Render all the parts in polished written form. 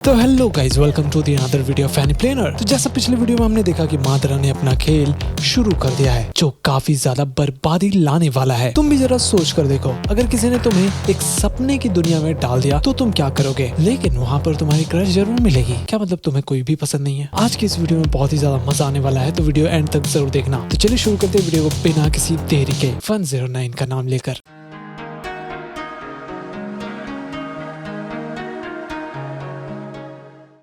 तो hello guys, welcome to the another video of Anyplanner. तो जैसा पिछले वीडियो में हमने देखा कि मादरा ने अपना खेल शुरू कर दिया है जो काफी ज्यादा बर्बादी लाने वाला है। तुम भी जरा सोच कर देखो, अगर किसी ने तुम्हें एक सपने की दुनिया में डाल दिया तो तुम क्या करोगे, लेकिन वहाँ पर तुम्हारी क्रश जरूर मिलेगी। क्या मतलब तुम्हें कोई भी पसंद नहीं है? आज की इस वीडियो में बहुत ही ज्यादा मजा आने वाला है, तो वीडियो एंड तक जरूर देखना। तो चलिए शुरू करते हैं वीडियो को बिना किसी देरी के 109 का नाम लेकर।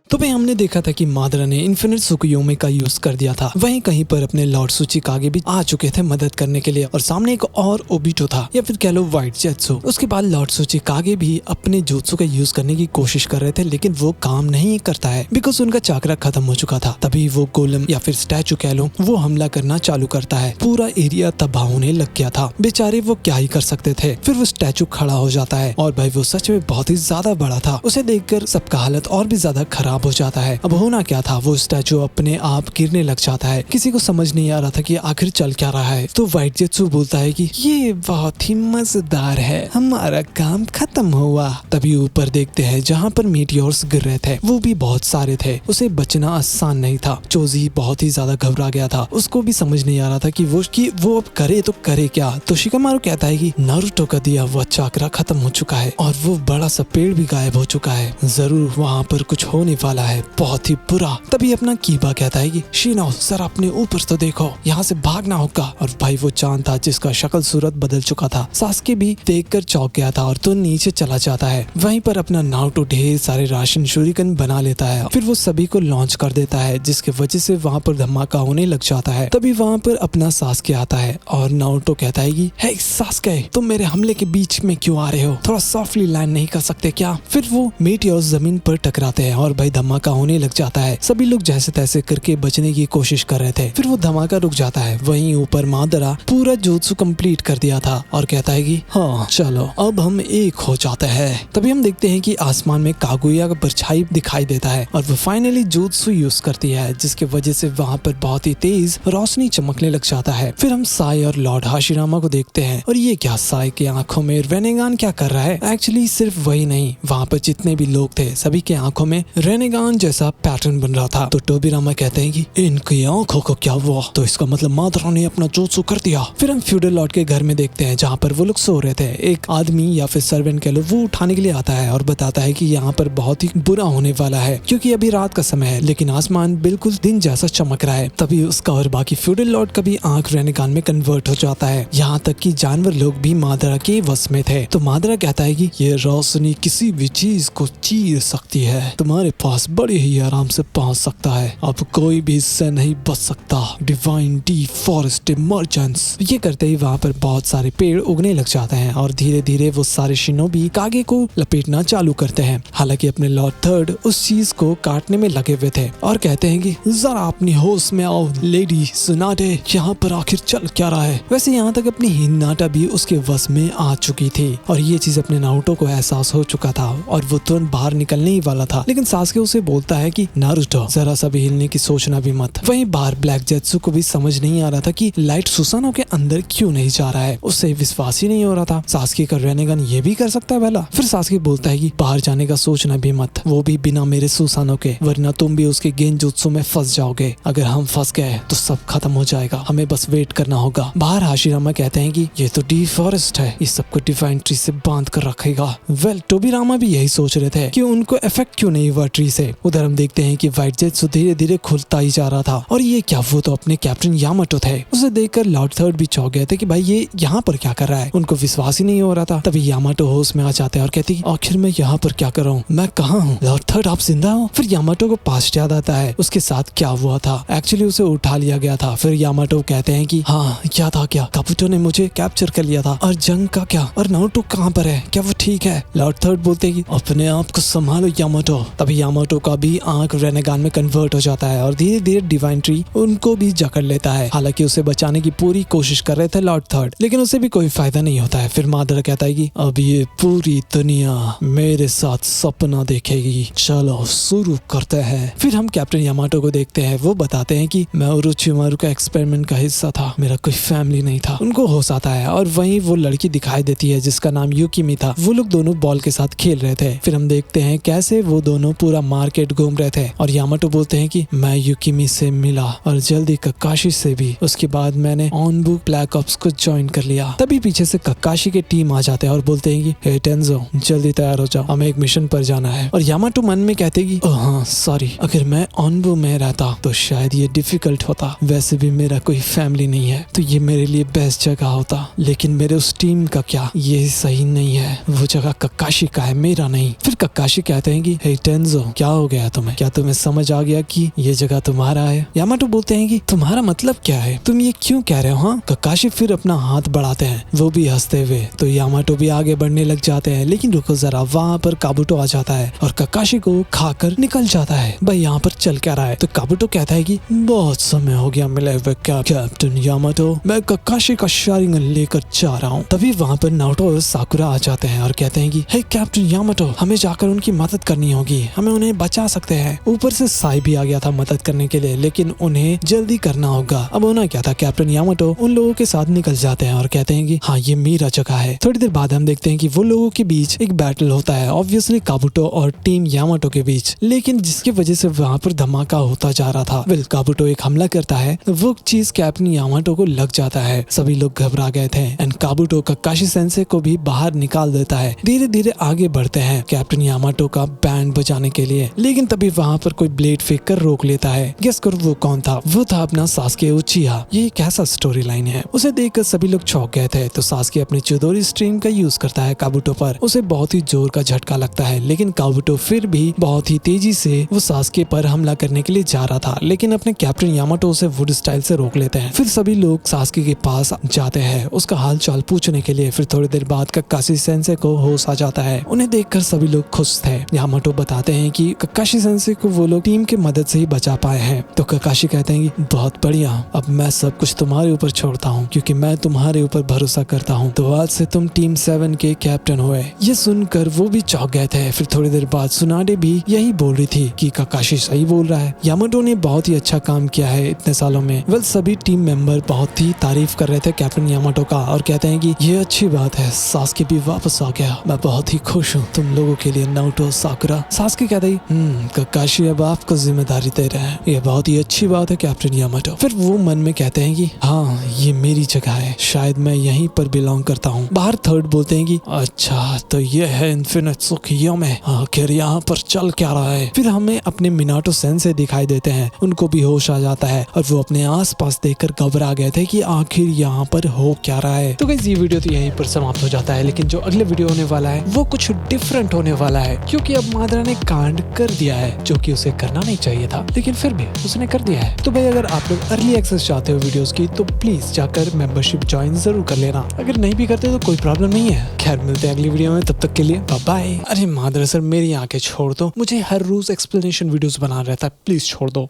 तो भाई हमने देखा था कि मादरा ने इन्फिनिट सुकुयोमी का यूज कर दिया था। वहीं कहीं पर अपने लॉर्ड सूचिकागे भी आ चुके थे मदद करने के लिए, और सामने एक और ओबिटो था या फिर कह लो व्हाइट जेत्सु। उसके बाद लॉर्ड सूचिकागे भी अपने jutsu का यूज करने की कोशिश कर रहे थे, लेकिन वो काम नहीं करता है बिकॉज उनका चाकरा खत्म हो चुका था। तभी वो गोलम या फिर स्टैचू कह लो वो हमला करना चालू करता है। पूरा एरिया तबाह होने लग गया था। बेचारे वो क्या ही कर सकते थे। फिर वो स्टैचू खड़ा हो जाता है और भाई वो सच में बहुत ही ज्यादा बड़ा था। उसे देखकर सबका हालत और भी ज्यादा खराब हो जाता है। अब होना क्या था, वो स्टैचू अपने आप गिरने लग जाता है। किसी को समझ नहीं आ रहा था कि आखिर चल क्या रहा है। तो व्हाइट जेत्सु बोलता है कि ये बहुत ही मजेदार है, हमारा काम खत्म हुआ। तभी ऊपर देखते हैं जहाँ पर मीटियोर्स गिर रहे थे, वो भी बहुत सारे थे। उसे बचना आसान नहीं था। चोजी बहुत ही ज्यादा घबरा गया था। उसको भी समझ नहीं आ रहा था कि वो अब करे तो करे क्या। तो शिकामारु कहता है कि नारुतो का दिया हुआ चाकरा खत्म हो चुका है और वो बड़ा सा पेड़ भी गायब हो चुका है। जरूर वहाँ पर कुछ होने वाला है, बहुत ही बुरा। तभी अपना कीबा कहता है कि शिनो सर अपने ऊपर तो देखो, यहाँ से भागना होगा। और भाई वो चांद था जिसका शक्ल सूरत बदल चुका था। सास्के भी देखकर चौंक गया था और तो नीचे चला जाता है। वहीं पर अपना नारुतो ढेर सारे राशन शूरिकन बना लेता है। फिर वो सभी को लॉन्च कर देता है, जिसके वजह से वहाँ पर धमाका होने लग जाता है। तभी वहाँ पर अपना सास्के आता है और नारुतो कहता है कि हे सास्के, तुम मेरे हमले के बीच में क्यों आ रहे हो? थोड़ा सॉफ्टली लैंड नहीं कर सकते क्या? फिर वो मीटियोर्स जमीन पर टकराते हैं और भाई धमाका होने लग जाता है। सभी लोग जैसे तैसे करके बचने की कोशिश कर रहे थे। फिर वो धमाका रुक जाता है। वहीं ऊपर मादरा पूरा jutsu कंप्लीट कर दिया था और कहता है कि हाँ चलो अब हम एक हो जाते हैं। तभी हम देखते हैं कि आसमान में कागुया का परछाई दिखाई देता है और वो फाइनली jutsu यूज करती है, जिसके वजह से वहाँ पर बहुत ही तेज रोशनी चमकने लग जाता है। फिर हम साई और लॉर्ड हाशिरामा को देखते हैं और ये क्या, साई की आंखों में रेनेगान क्या कर रहा है? एक्चुअली सिर्फ वही नहीं, वहाँ पर जितने भी लोग थे सभी के आंखों में रेनेगान जैसा पैटर्न बन रहा था। तो टोबिरामा कहते हैं कि इनकी आंखों को क्या हुआ? तो इसका मतलब मादरा ने अपना jutsu कर दिया। फिर हम फ्यूडल लॉर्ड के घर में देखते हैं जहाँ पर वो लोग सो रहे थे। एक आदमी या फिर सर्वेंट कह लो वो उठाने के लिए आता है और बताता है कि यहाँ पर बहुत ही बुरा होने वाला है, क्योंकि अभी रात का समय है लेकिन आसमान बिल्कुल दिन जैसा चमक रहा है। तभी उसका और बाकी फ्यूडल लॉर्ड का भी आंख रेनेगान में कन्वर्ट हो जाता है। यहाँ तक कि जानवर लोग भी मादरा के वश में थे। तो मादरा कहता है कि ये रोशनी किसी भी चीज को चीर सकती है, तुम्हारे पास बड़े ही आराम से पहुंच सकता है। अब कोई भी इससे नहीं बच सकता। Divine D forest emergence. ये करते ही वहाँ पर बहुत सारे पेड़ उगने लग जाते हैं और धीरे धीरे वो सारे शिनोबी कागे को लपेटना चालू करते हैं। हालांकि अपने लॉर्ड थर्ड उस चीज को काटने में लगे हुए थे और कहते हैं कि जरा अपनी होश में आओ लेडी सुनाटे, यहाँ पर आखिर चल क्या रहा है? वैसे यहाँ तक अपनी हिन्नाटा भी उसके वश में आ चुकी थी और ये चीज अपने नारुतो को एहसास हो चुका था और वो तुरंत बाहर निकलने ही वाला था, लेकिन सास्के उसे बोलता है कि नारुतो जरा सा भी हिलने की सोचना भी मत। वहीं बाहर ब्लैक जेत्सु को भी समझ नहीं आ रहा था कि लाइट सुसानो के अंदर क्यों नहीं जा रहा है। उससे विश्वास ही नहीं हो रहा था। सास्के का रेनेगन ये भी कर सकता है भला? फिर सास्के बोलता है कि बाहर जाने का सोचना भी मत, वो भी बिना मेरे सुसानो के, वरना तुम भी उसके गेन जुत्सु में फंस जाओगे। अगर हम फंस गए तो सब खत्म हो जाएगा, हमें बस वेट करना होगा। बाहर हाशिरामा कहते हैं कि ये तो डी फॉरेस्ट है, इस सबको डिवाइन ट्री से बांध कर रखेगा। वेल टोबिरामा भी यही सोच रहे थे कि उनको इफेक्ट क्यों नहीं हुआ ट्री से। उधर हम देखते हैं कि व्हाइट जेत्सु धीरे धीरे खुलता ही जा रहा था और ये क्या, वो तो अपने कैप्टन यामाटो थे। उसे देखकर लॉर्ड थर्ड भी चौंक गए थे कि भाई ये यहाँ पर क्या कर रहा है। उनको विश्वास ही नहीं हो रहा था। तभी यामाटो होश में आ जाते हैं और कहती आखिर मैं यहाँ पर क्या कर रहा हूँ, मैं कहाँ हूँ? लॉर्ड थर्ड आप जिंदा हो? फिर यामाटो को पास्ट याद आता है उसके साथ क्या हुआ था। एक्चुअली उसे उठा लिया गया था। फिर यामाटो कहते हैं कि हाँ क्या था, क्या काबुतो ने मुझे कैप्चर कर लिया था, और जंग का क्या, और नारुतो कहाँ पर है, क्या वो ठीक है? लॉर्ड थर्ड बोलते हैं कि अपने आप को संभालो यामाटो। तभी यामाटो का भी आंख रेनेगान में कन्वर्ट हो जाता है और धीरे धीरे डिवाइन ट्री उनको भी जकड़ लेता है। हालांकि उसे बचाने की पूरी कोशिश कर रहे थे लॉर्ड थर्ड, लेकिन उसे भी कोई फायदा नहीं होता है। फिर मादरा कहता है कि अब ये पूरी दुनिया मेरे साथ सपना देखेगी, चलो शुरू करते हैं। फिर हम कैप्टन यामाटो को देखते हैं। वो बताते हैं कि मैं ओरोचिमारू का एक्सपेरिमेंट का हिस्सा था, मेरा कोई फैमिली नहीं था। उनको होश आता है और वहीं वो लड़की दिखाई देती है जिसका नाम युकिमी था। वो लोग दोनों बॉल के साथ खेल रहे थे। फिर हम देखते हैं कैसे वो दोनों पूरा मार्केट घूम रहे थे और यामाटो बोलते हैं कि मैं युकिमी से मिला और जल्दी ककाशी से भी। उसके बाद मैंने ऑन बुक ब्लैक ऑप्स को ज्वाइन कर लिया। तभी पीछे से ककाशी की टीम आ जाते हैं और बोलते हैं कि हे टेंजो जल्दी तैयार हो जाओ, हमें एक मिशन पर जाना है। और यामाटो मन में कहते हैं कि हाँ सॉरी, अगर मैं ऑनबू में रहता तो शायद ये डिफिकल्ट होता। वैसे भी मेरा कोई फैमिली नहीं है तो ये मेरे लिए बेस्ट जगह होता, लेकिन मेरे उस टीम का क्या, ये सही नहीं है। वो जगह ककाशी का है, मेरा नहीं। फिर ककाशी कहते हैं कि हे टेंजो क्या हो गया तुम्हें, क्या तुम्हें समझ आ गया कि ये जगह तुम्हारा है? यामाटो बोलते हैं कि तुम्हारा मतलब क्या है, तुम ये क्यों कह रहे हो? हाँ, ककाशी फिर अपना हाथ बढ़ाते हैं, वो भी हंसते हुए। तो यामाटो भी आगे बढ़ने लग जाते हैं, लेकिन रुको जरा, वहाँ पर काबुटो आ जाता है और ककाशी को खाकर निकल जाता है। भाई यहाँ पर चल क्या रहा है? तो काबुटो कहता है कि बहुत समय हो गया मिले हुए कैप्टन यामाटो, मैं ककाशी का शारिंगन लेकर जा रहा हूँ। तभी वहाँ पर नारुतो और साकुरा आ जाते हैं और कहते हैं कि हे कैप्टन यामाटो, हमें जाकर उनकी मदद करनी होगी, हमें उन्हें बचा सकते हैं। ऊपर से साई भी आ गया था मदद करने के लिए, लेकिन उन्हें जल्दी करना होगा। अब होना क्या था, कैप्टन यामाटो उन लोगों के साथ निकल जाते हैं और कहते हैं कि हाँ ये मेरा जगह है। थोड़ी देर बाद हम देखते हैं कि वो लोगों के बीच एक बैटल होता है, ऑब्वियसली काबुटो और टीम यामाटो के बीच, लेकिन जिसकी वजह से वहाँ पर धमाका होता जा रहा था। वेल काबुटो एक हमला करता है, वो चीज कैप्टन यामाटो को लग जाता है। सभी लोग घबरा गए थे एंड काबुटो ककाशी सेंसे को भी बाहर निकाल देता है। धीरे धीरे आगे बढ़ते हैं कैप्टन यामाटो का बैंड बजाने के लिए, लेकिन तभी वहाँ पर कोई ब्लेड फेंक कर रोक लेता है। गेस करो वो कौन था? वो था अपना सास्के उचिहा। ये कैसा स्टोरी लाइन है? उसे देखकर सभी लोग चौंक गए थे। तो सास्के अपनी चिदोरी स्ट्रीम का यूज करता है काबुटो पर। उसे बहुत ही जोर का झटका लगता है, लेकिन काबुटो फिर भी बहुत ही तेजी से वो सास्के पर हमला करने के लिए जा रहा था, लेकिन अपने कैप्टन यामाटो उसे वुड स्टाइल से रोक लेते हैं। फिर सभी लोग सास्के के पास जाते हैं उसका हाल चाल पूछने के लिए। फिर थोड़ी देर बाद ककाशी सेंसे को होश आ जाता है। उन्हें देखकर सभी लोग खुश थे। यामाटो बताते हैं कि ककाशी सेंसे को वो लोग टीम की मदद से ही बचा पाए हैं। तो ककाशी कहते हैं कि बहुत बढ़िया, अब मैं सब कुछ तुम्हारे ऊपर छोड़ता हूँ क्योंकि मैं तुम्हारे ऊपर भरोसा करता हूँ। तो आज से तुम टीम 7 के कैप्टन हुए। ये सुनकर वो भी चौंक गए थे। फिर थोड़ी देर बाद सुनाडे भी यही बोल रही थी कि ककाशी सही बोल रहा है, यामाटो ने बहुत ही अच्छा काम किया है इतने सालों में। वेल सभी टीम मेंबर बहुत ही तारीफ कर रहे थे कैप्टन यामाटो का और कहते हैं कि ये अच्छी बात है, सास्के भी वापस आ गया, मैं बहुत ही खुश हूँ तुम लोगों के लिए नारुतो साकुरा। सास्के कहते हैं ककाशी अब आपको जिम्मेदारी दे रहे हैं, ये बहुत ही अच्छी बात है कैप्टन यामाटो। फिर वो मन में कहते हैं कि हाँ ये मेरी जगह है, शायद मैं यहीं पर बिलोंग करता हूँ। बाहर थर्ड बोलते हैं कि अच्छा तो ये है इन्फिनिट सुखियोमे, आखिर यहाँ पर चल क्या रहा है। फिर हमें अपने मिनाटो सेंसे दिखाई देते हैं, उनको भी होश आ जाता है और वो अपने आसपास देखकर घबरा गए थे कि आखिर यहाँ पर हो क्या रहा है। तो गाइस ये वीडियो तो यहीं पर समाप्त हो जाता है, लेकिन जो अगले वीडियो होने वाला है वो कुछ डिफरेंट होने वाला है, क्योंकि अब मादरा ने कांड कर दिया है जो कि उसे करना नहीं चाहिए था, लेकिन फिर भी उसने कर दिया है। तो भाई अगर आप लोग अर्ली एक्सेस चाहते हो वीडियोस की तो प्लीज जाकर मेंबरशिप ज्वाइन जरूर कर लेना। अगर नहीं भी करते तो कोई प्रॉब्लम नहीं है। खैर मिलते हैं अगली वीडियो में, तब तक के लिए बाय बाय। अरे मादरा सर मेरी आंखें छोड़ दो, मुझे हर रोज एक्सप्लेनेशन वीडियोस बना रहता है, प्लीज छोड़ दो।